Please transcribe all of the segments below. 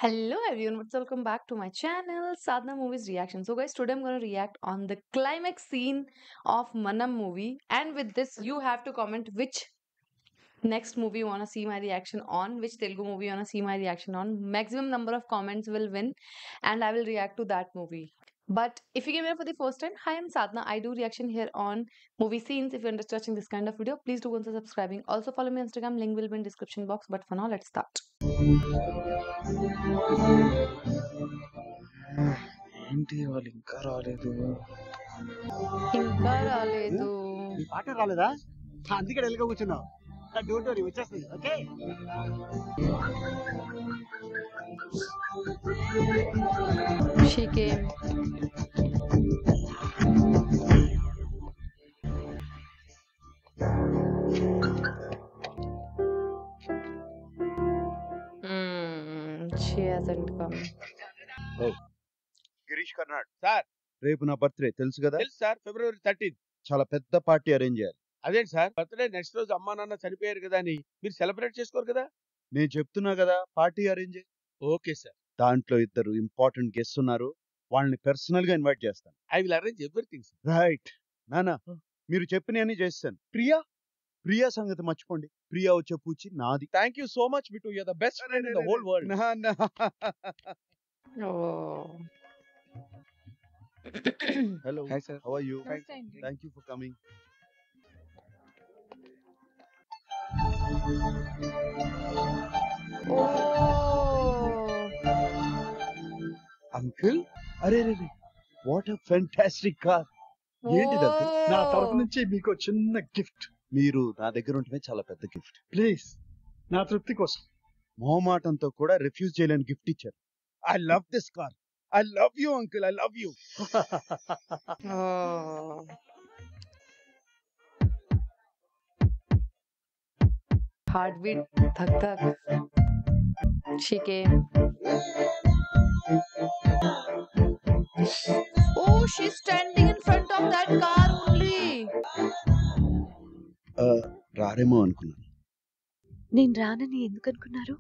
Hello everyone, welcome back to my channel Sadhna Movies Reaction. So guys, today I'm going to react on the climax scene of Manam movie, and with this you have to comment which next movie you want to see my reaction on, which Telugu movie you want to see my reaction on. Maximum number of comments will win and I will react to that movie. But if you came here for the first time, hi, I'm Sadhna. I do reaction here on movie scenes. If you're interested in watching this kind of video, please do consider subscribing. Also follow me on Instagram, link will be in description box. But for now, let's start. ఏంటి వాళ్ళు ఇంకా రాలేదు? ఇంకా రాలేదు. పాట రాలేదా? అందుకే డల్గా కూర్చున్నావు. డోంట్ వరీ, వచ్చేస్తుంది. Okay. She came. She hasn't come. Girish Karnad sir రేపు నా బర్త్డే తెలుసు కదా? తెలుసు సార్, ఫిబ్రవరి 13. చాలా పెద్ద పార్టీ అరేంజ్ చేయాలి. అదేంటి సార్, బర్త్డే నెక్స్ట్ రోజు అమ్మా నాన్న చనిపోయారు కదా అని మీరు సెలబ్రేట్ చేసుకోరు కదా? నేను చెప్తున్నా కదా, పార్టీ అరేంజ్ చేయి. ఓకే సార్, దాంట్లో ఇద్దరు ఇంపార్టెంట్ గెస్ట్స్ ఉన్నారు, వాళ్ళని పర్సనల్ గా ఇన్వైట్ చేస్తాను. I will arrange everything sir. Right నానా, మీరు చెప్పినవన్నీ చేస్తాను. ప్రియా ప్రియా సంగతి మర్చిపోండి. ప్రియా వచ్చే పూచి నాది. Thank you so much Bittu, you are the best friend in the whole world. నానా Oh. Hello, hi sir. How are you? Fine. Thank you for coming. Uncle, అరే రే, వాట్ అ ఫెంటాస్టిక్ కార్. ఏంటిది అంకుల్? నా తరపు నుంచి మీకు చిన్న gift. మీరు నా దగ్గర ఉంటమే చాలా పెద్ద గిఫ్ట్. ప్లీజ్, నా తృప్తి కోసం. మొహమాటంతో కూడా రిఫ్యూజ్ చేయలేని గిఫ్ట్ ఇచ్చారు. I love this car. I love you uncle, I love you. Oh. Heartbeat, thak thak. She came. Oh, she's standing in front of that car only. రారేమో అనుకున్నాను. నేను రానని ఎందుకు అనుకున్నారు?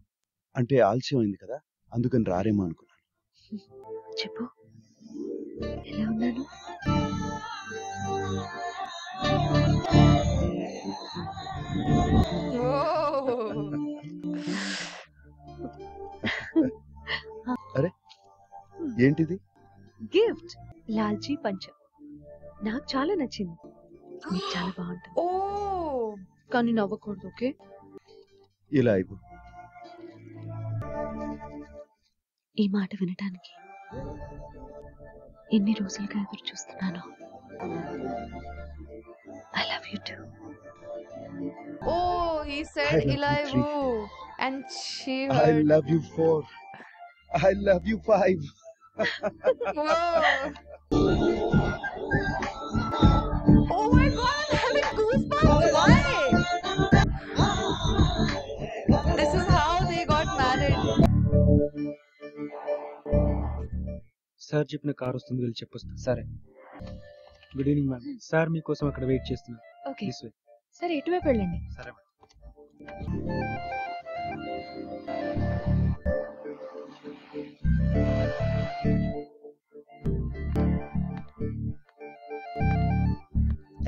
అంటే ఆలస్యం అయింది కదా, అందుకని రారేమో అనుకున్నాను. చెప్పు, ఎలా ఉన్నాను? Oh. అరే, ఏంటిది? గిఫ్ట్, లాల్చీ పంచ. నాకు చాలా నచ్చింది. నీకు చాలా బాగుంటుంది. Oh. కానీ నవ్వకూడదు, ఓకే? ఇలా ఇవ్వు. ఈ మాట వినటానికి ఎన్ని రోజులుగా ఎదురు చూస్తున్నాను. I love you two. Oh, he I said love you Ilaivu. And she I heard. love you 4. I love you 5. Whoa. Oh my god, I'm having goosebumps. Why? This is how they got married. Sir చెప్పిన car వస్తుంది, వెళ్ళి చెప్పొస్తా. సరే. Good evening ma'am. Sir మీకోసం అక్కడ wait చేస్తున్నారు. Okay, This way. సరే, ఎటువైపు వెళ్ళండి. సరే madam.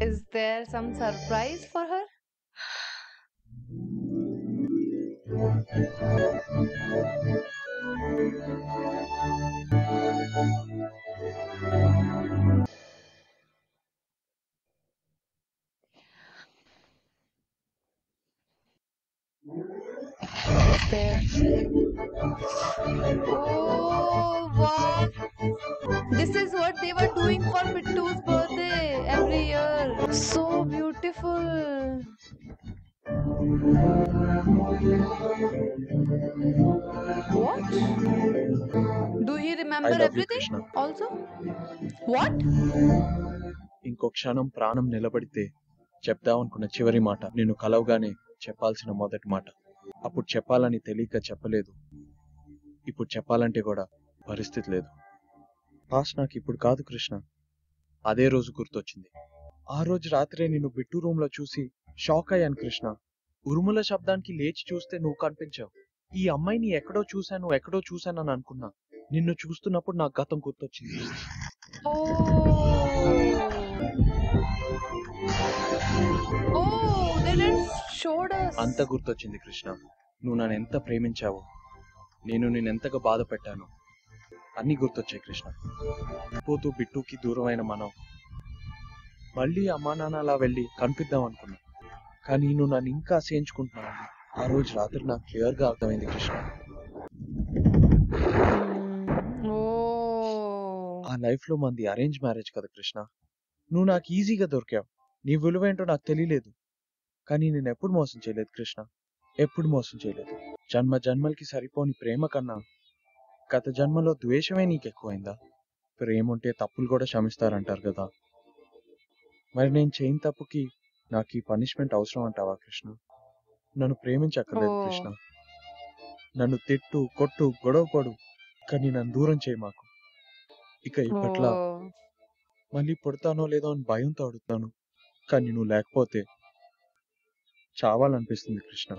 Is there some surprise for her? Is there? Oh, wow. This is what they were doing for Bittu's birthday every year. So beautiful. What? Do he remember I love you, everything Krishna. also? What? ఇంకో క్షణం ప్రాణం నిలబడితే చెప్దామనుకున్న చివరి మాట నేను కలవగానే చెప్పాల్సిన మొదటి మాట. అప్పుడు చెప్పాలని తెలియక చెప్పలేదు. ఇప్పుడు చెప్పాలంటే కూడా పరిస్థితి లేదు. పాస్ నాకు ఇప్పుడు కాదు కృష్ణ, అదే రోజు గుర్తొచ్చింది. ఆ రోజు రాత్రే నిన్ను బిట్టు రూమ్ లో చూసి షాక్ అయ్యాను కృష్ణ. ఉరుముల శబ్దానికి లేచి చూస్తే నువ్వు కనిపించావు. ఈ అమ్మాయిని ఎక్కడో చూశాను అని అనుకున్నా. నిన్ను చూస్తున్నప్పుడు నాకు గతం గుర్తొచ్చింది. అంత గుర్తొచ్చింది కృష్ణ. నువ్వు నన్ను ఎంత ప్రేమించావో, నేను నిన్నెంతగా బాధ పెట్టాను, అన్నీ గుర్తొచ్చాయి కృష్ణ. పోతూ బిట్టుకి దూరమైన మనం మళ్ళీ అమ్మా నాన్న అలా వెళ్ళి కనిపిద్దాం అనుకున్నా. కానీ నువ్వు నన్ను ఇంకా అసహించుకుంటున్నావు. ఆ రోజు రాత్రి నాకు క్లియర్గా అర్థమైంది కృష్ణ. ఆ లైఫ్ లో మంది అరేంజ్ మ్యారేజ్ కదా కృష్ణ. నువ్వు నాకు ఈజీగా దొరికావు. నీ విలువేంటో నాకు తెలియలేదు. కానీ నేను ఎప్పుడు మోసం చేయలేదు కృష్ణ, ఎప్పుడు మోసం చేయలేదు. జన్మ జన్మలకి సరిపోని ప్రేమ కన్నా గత జన్మలో ద్వేషమే నీకు ఎక్కువైందా? ప్రేమ ఉంటే తప్పులు కూడా క్షమిస్తారంటారు కదా. మరి నేను చేయని తప్పుకి నాకు ఈ పనిష్మెంట్ అవసరం అంటావా కృష్ణ? నన్ను ప్రేమించక్కర్లేదు కృష్ణ. నన్ను తిట్టు, కొట్టు, గొడవ పడు, కానీ నన్ను దూరం చేయి మాకు. ఇక ఇప్పట్లా మళ్ళీ పుడతానో లేదో అని భయంతో అడుగుతాను. కానీ నువ్వు లేకపోతే చావాలనిపిస్తుంది Krishna.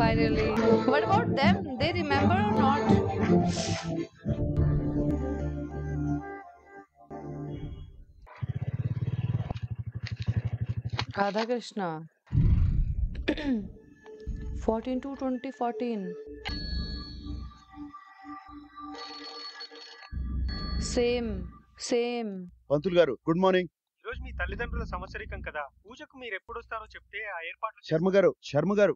Finally. What about them? They remember or not? Radha Krishna. 14/2/2014. Same. పంతులు గారు గుడ్ మార్నింగ్. ఈరోజు మీ తల్లిదండ్రుల సంవత్సరికం కదా, పూజకు మీరు ఎప్పుడు వస్తారో చెప్తే ఆ ఏర్పాట్లు శర్మ గారు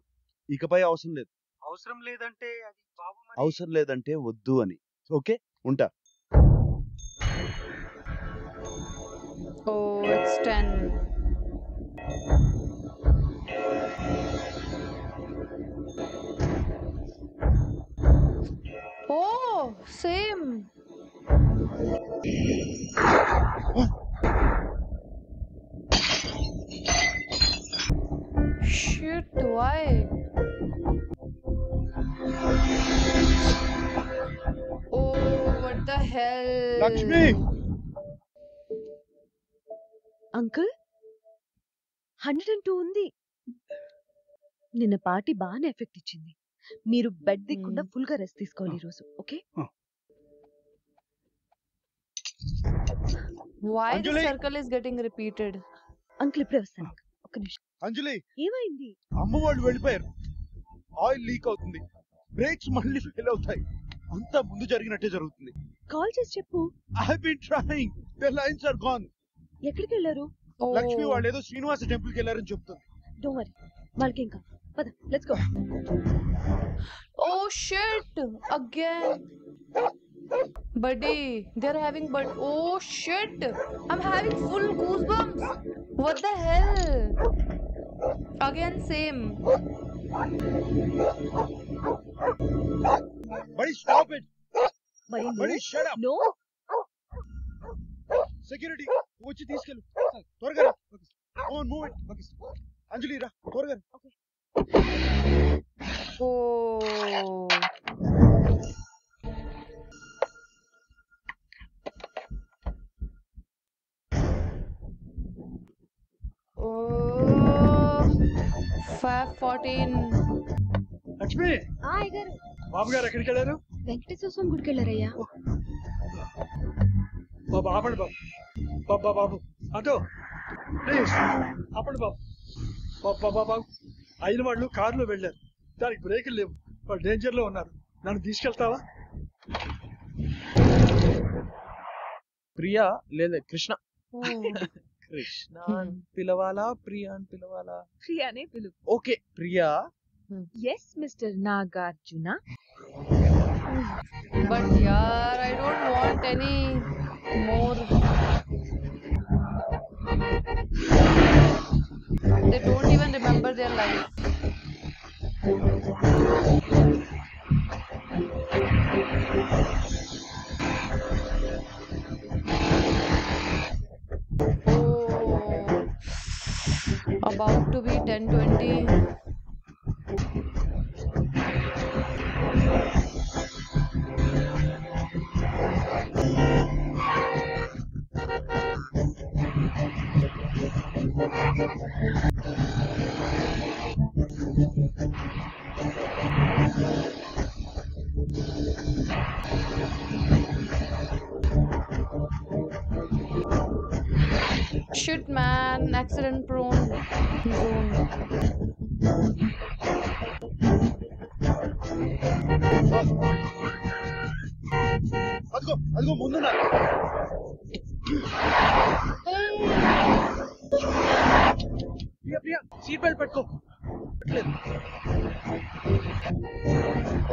ఇకపై అవసరం లేదు. అవసరం లేదంటే అది బాబు అవసరం లేదంటే వద్దు అని. ఓకే, ఉంటా. Oh, it's 10. Oh, same. Shit, why? Oh, what the hell? Lakshmi, uncle 102 ఉంది. నిన్న పార్టీ బాగానే ఎఫెక్ట్ ఇచ్చింది. మీరు బెడ్ దిక్కుండా ఫుల్ గా రెస్ట్ తీసుకోవాలి ఈ రోజు. Okay? Why the Anjali! circle is getting repeated? Uncle ఇప్పుడే వస్తాను. ఒక్క నిమిషం. అంజలి, ఏమైంది? అమ్మ వాళ్ళు వెళ్ళిపోయారు. ఆయిల్ లీక్ అవుతుంది, బ్రేక్స్ మళ్ళీ ఫెయిల్ అవుతాయి. అంతా ముందు జరిగినట్టే జరుగుతుంది. కాల్ చేసి చెప్పు. I have been trying, the lines are gone. ఎక్కడికి వెళ్ళారు? లక్ష్మి వాళ్ళు ఏదో శ్రీనివాస టెంపుల్ కి వెళ్ళారని చెప్తుంది. డోంట్ వరీ, వాళ్ళకి ఇంకా పద, let's go. Oh shit! Again. Buddy, they're having oh shit! I'm having full goosebumps. What the hell? Again same. Buddy, stop it. Buddy, shut up. No. Security వచ్చి తీసుకెళ్ళు త్వరగా రా. On move it. అంజలి రా త్వరగా. Oh. Oh. 5:14. Lakshmi, అయ్యగారు, బాబు గారు ఎక్కడికి వెళ్ళారు? వెంకటేశ్వర స్వామి గుడికి వెళ్ళారయ్యా. బాబు ఆపండి బాబు. బాబు అటో ప్లీజ్ ఆపండి బాబు. బాబు అయిన వాళ్ళు కారులో వెళ్ళారు, దానికి బ్రేకులు లేవు, వాళ్ళు డేంజర్ లో ఉన్నారు. నన్ను తీసుకెళ్తావా? ప్రియా లేదా కృష్ణ? Oh. కృష్ణ అని పిలవాలా, ప్రియా అని పిలవాలా? ప్రియానే పిలు. Okay, Priya. Yes, Mr. Nagarjuna. But yaar, I don't want any more. They don't even remember their life. Oh, about to be 10:20. Shit, man. Accident prone zone. అదిగో అదిగో ముందున్నారు. ప్రియా ప్రియా సీట్ బెల్ట్ పెట్టుకో. పట్టలేదు.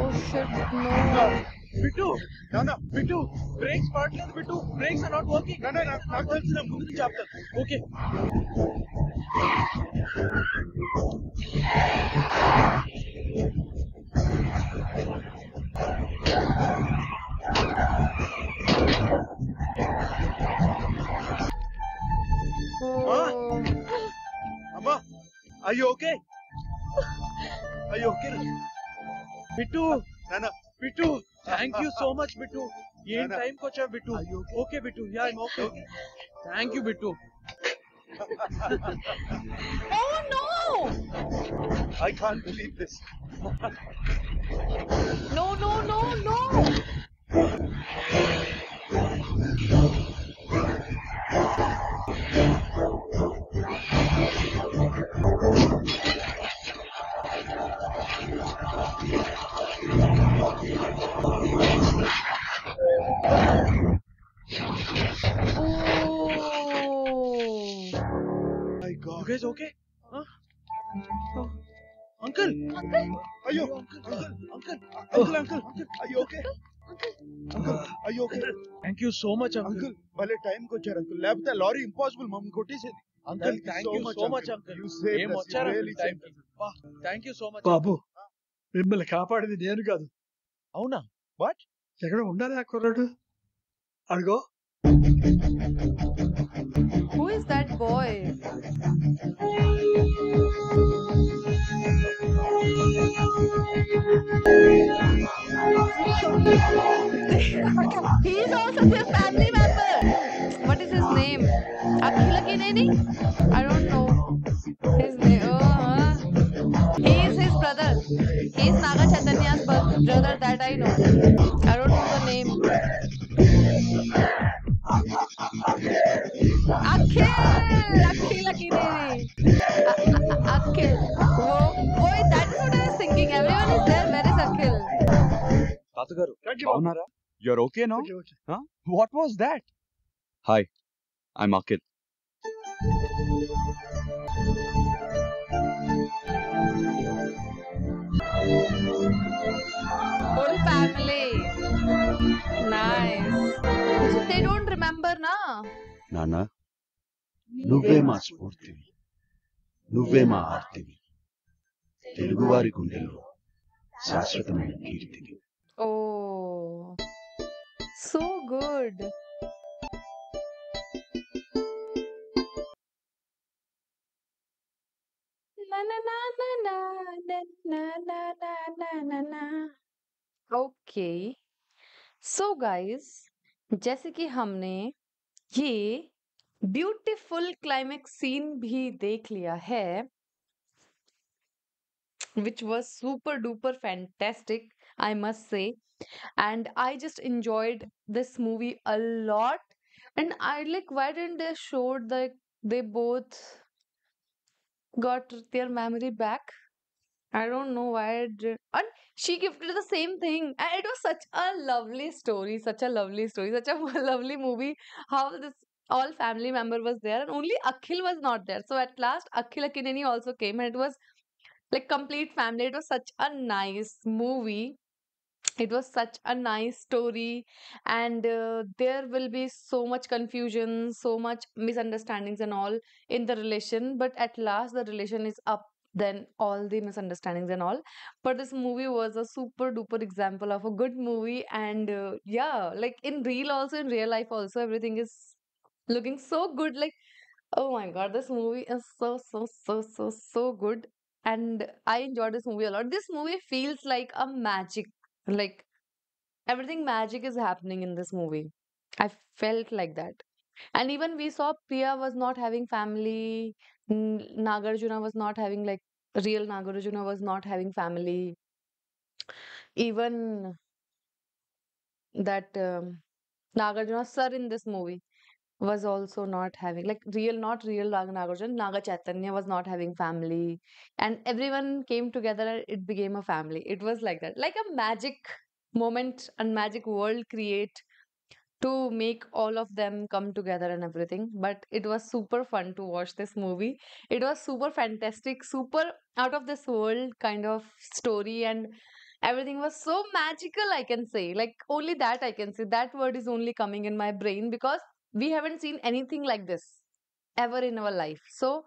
Oh shit, no. బిట్టు నాన్న Bittu brakes పడట్లేదు Bittu. Brakes are not working. నాన్న నాకు తెలుసు, నేను ముందు నుంచి ఆపుతాను. ఓకే. Oh. అమ్మా అయ్యో ఓకే అయ్యో ఓకే బిట్టు నాన్న Bittu thank you so much Bittu. ఏం నాన్న. టైంకి వచ్చావు బిట్టు. అయ్యో okay Bittu. Yeah I'm okay. Thank you Bittu. Oh no! I can't believe this. No, no, no, no! Oh. My You god. guys okay? Huh? Oh. Uncle! అయ్యో Uncle! Uncle! Uncle uncle అయ్యో okay uncle అయ్యో okay Thank you so much, uncle. Uncle భలే టైంకి వచ్చారు uncle, లేకపోతే lorry impossible మమ్మల్ని కొట్టేసేది. Uncle, thank you so much, uncle. You saved ఏం us. You వచ్చారు really uncle time saved కి. us. వా, thank you so much. బాబు మిమ్మల్ని కాపాడింది నేను కాదు, అవునా? ఎక్కడ ఉండాలి ఆ కుర్రాడు? అడుగో. Who is that boy? He is also their family member. What is his name? Akhila Kineni? I don't know his name. He is his brother. He is Naga Chaitanya's brother, that I know. I don't know the name. Akhil Kineni. Akhil. Boy, that is what I was thinking. Everyone is there. Where is Akhil? తాతగారు Thank you, బాబు. బాగున్నారా? You are okay no? Okay, okay. What was that? Hi, I'm Akhil. Whole family. Nice. So they don't remember, na? నాన్న, నువ్వే మా స్ఫూర్తివి, నువ్వే మా ఆర్తివి, తెలుగువారి గుండెల్లో శాశ్వతమైన కీర్తివి. Oh, so good. Na na na na na na na na na na na na. Okay. So guys, जैसे कि हमने ये ब्यूटीफुल क्लाइमेक्स सीन भी देख लिया है, which was super duper fantastic, I must say. And I just enjoyed this movie a lot. And I like, why didn't they show that they both got their memory back? I don't know why it did. And she gifted the same thing. And it was such a lovely story, such a lovely story, such a lovely movie. How this all family member was there, and only Akhil was not there. So at last, Akhil Akineni also came, and it was like complete family. It was such a nice movie. It was such a nice story, and there will be so much confusion, so much misunderstandings and all in the relation, but at last the relation is up than all the misunderstandings and all. But this movie was a super duper example of a good movie, and yeah, like in real also, in real life also, everything is looking so good. Like, oh my god, this movie is so good. And I enjoyed this movie a lot. This movie feels like a magic. Like everything magic is happening in this movie. I felt like that. And even we saw Priya was not having family. Nagarjuna was not having like real Nagarjuna was not having family. Even that Nagarjuna sir in this movie was also not having like real, not real Nagarjuna. Naga Chaitanya was not having family, and everyone came together and it became a family. It was like that, like a magic moment and magic world create to make all of them come together and everything. But it was super fun to watch this movie. It was super fantastic, super out of this world kind of story, and everything was so magical, I can say. Like, only that I can say. That word is only coming in my brain because we haven't seen anything like this ever in our life. So,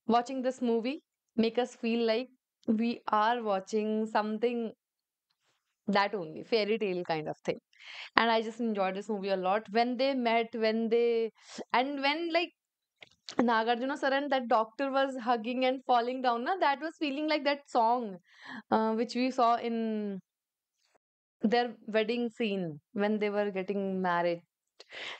watching this movie make us feel like we are watching something that only fairy tale kind of thing. And I just enjoyed this movie a lot. When they met, when they and when like Nagarjuna sir and that doctor was hugging and falling down, na, that was feeling like that song which we saw in their wedding scene when they were getting married.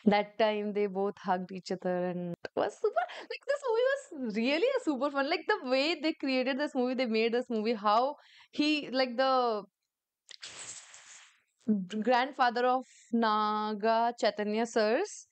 That time they both hugged each other and it was super. Like, this movie was really a super fun. Like, the way they created this movie, they made this movie, how he like the grandfather of Naga Chaitanya Sir's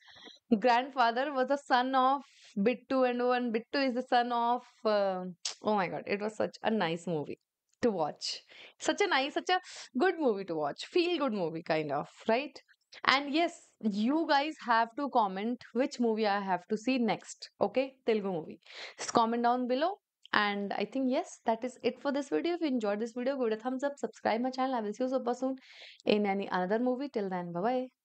grandfather was the son of Bittu, and Bittu is the son of. Oh my god, it was such a nice movie to watch. Such a nice, such a good movie to watch. Feel good movie, kind of, right? And yes, you guys have to comment which movie I have to see next. Okay, Telugu movie. Just comment down below. And I think yes, that is it for this video. If you enjoyed this video, give it a thumbs up, subscribe my channel. I will see you super soon in any another movie. Till then, bye bye.